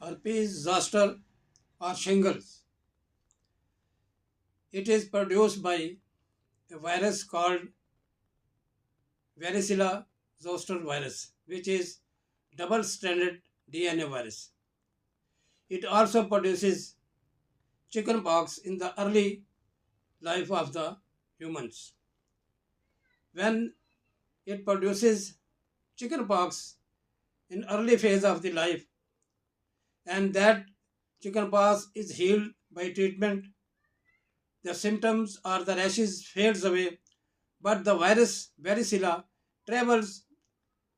herpes zoster or shingles. It is produced by a virus called varicella zoster virus, which is double-stranded DNA virus. It also produces chickenpox in the early life of the humans. When it produces chickenpox in early phase of the life, and that chickenpox is healed by treatment, the symptoms or the rashes fades away, but the virus varicella travels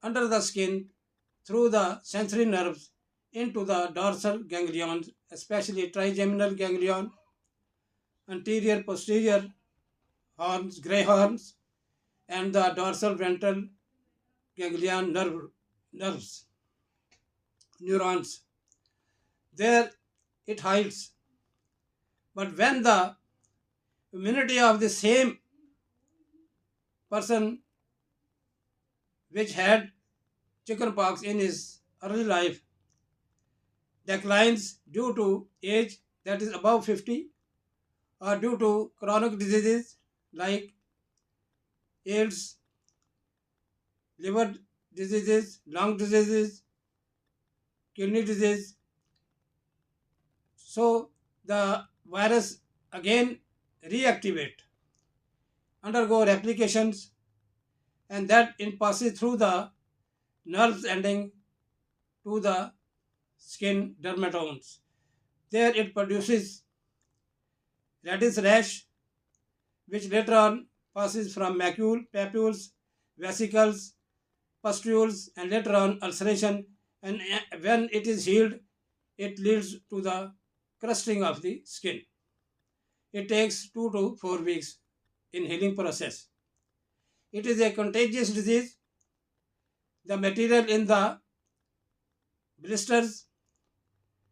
under the skin through the sensory nerves into the dorsal ganglion, especially trigeminal ganglion, anterior posterior horns, gray horns, and the dorsal ventral ganglion nerves, neurons. There it hides. But when the immunity of the same person which had chickenpox in his early life declines due to age, that is above 50, or due to chronic diseases like AIDS, liver diseases, lung diseases, kidney disease. So the virus again reactivate, undergo replications, and that it passes through the nerves ending to the skin dermatomes. There it produces reddish rash, which later on passes from macule, papules, vesicles, pustules, and later on ulceration. And when it is healed, it leads to the crusting of the skin. It takes 2 to 4 weeks in healing process. It is a contagious disease. The material in the blisters,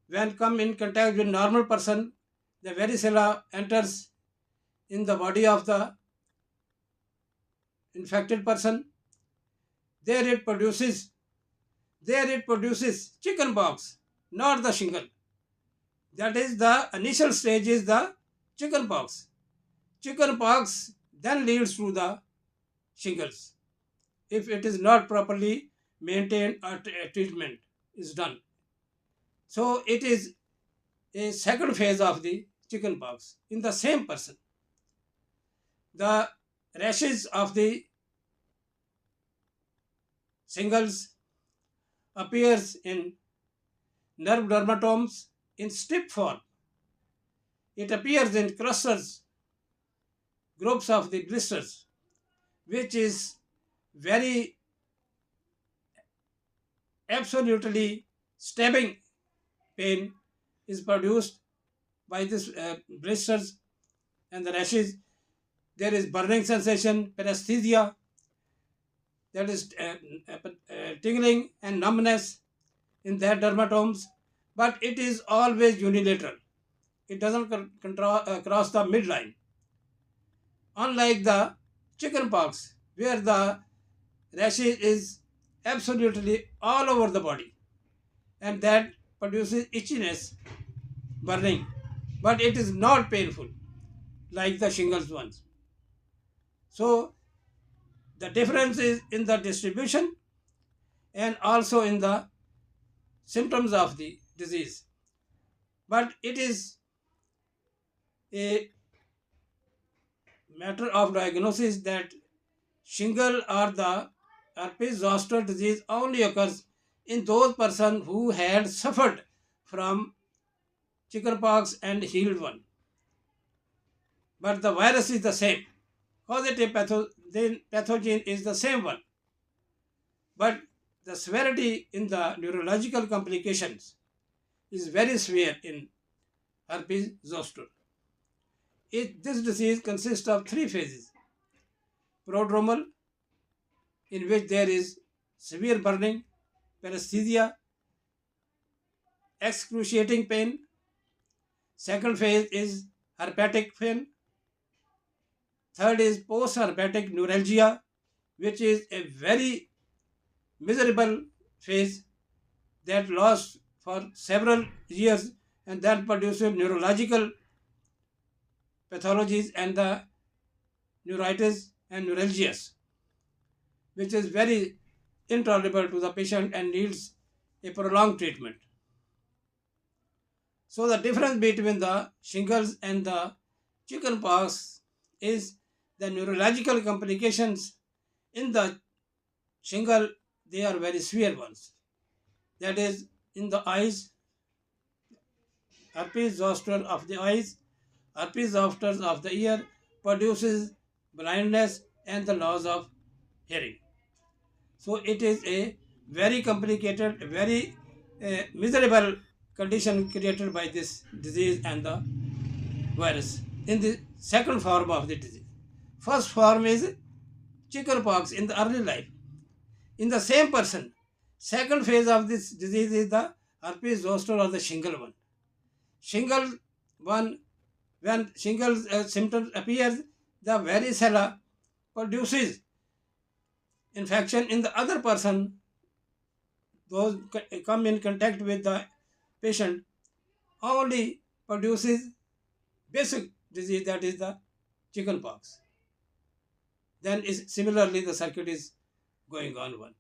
when come in contact with normal person, the varicella enters in the body of the infected person. There it produces, chickenpox, not the shingle. That is the initial stage is the chickenpox. Chickenpox then leads to the shingles if it is not properly maintained or treatment is done. So it is a second phase of the chickenpox in the same person. The rashes of the shingles appears in nerve dermatomes in strip form. It appears in clusters, groups of the blisters, which is very absolutely stabbing pain is produced by this blisters and the rashes. There is burning sensation, paresthesia, that is tingling and numbness in their dermatomes, but it is always unilateral. It doesn't cross the midline. Unlike the chickenpox, where the rashes is absolutely all over the body, and that produces itchiness, burning, but it is not painful like the shingles ones. So the difference is in the distribution and also in the symptoms of the disease. But it is a matter of diagnosis that shingle or the herpes zoster disease only occurs in those persons who had suffered from chickenpox and healed one. But the virus is the same. Causative pathogen is the same one. But the severity in the neurological complications is very severe in herpes zoster. This disease consists of 3 phases: prodromal, in which there is severe burning, paresthesia, excruciating pain. Second phase is herpetic pain. Third is post-herpetic neuralgia, which is a very miserable phase that lasts for several years and that produces neurological pathologies and the neuritis and neuralgias, which is very intolerable to the patient and needs a prolonged treatment. So the difference between the shingles and the chickenpox is the neurological complications in the shingle, they are very severe ones. That is in the eyes, herpes zoster of the eyes, herpes zoster of the ear produces blindness and the loss of hearing. So it is a very complicated, very miserable condition created by this disease and the virus in the second form of the disease. First form is chickenpox in the early life in the same person. Second phase of this disease is the herpes zoster or the shingle one. Shingle one, when shingle symptoms appears, the varicella produces infection in the other person. Those come in contact with the patient only produces basic disease, that is the chickenpox. Then is similarly the circuit is going on one.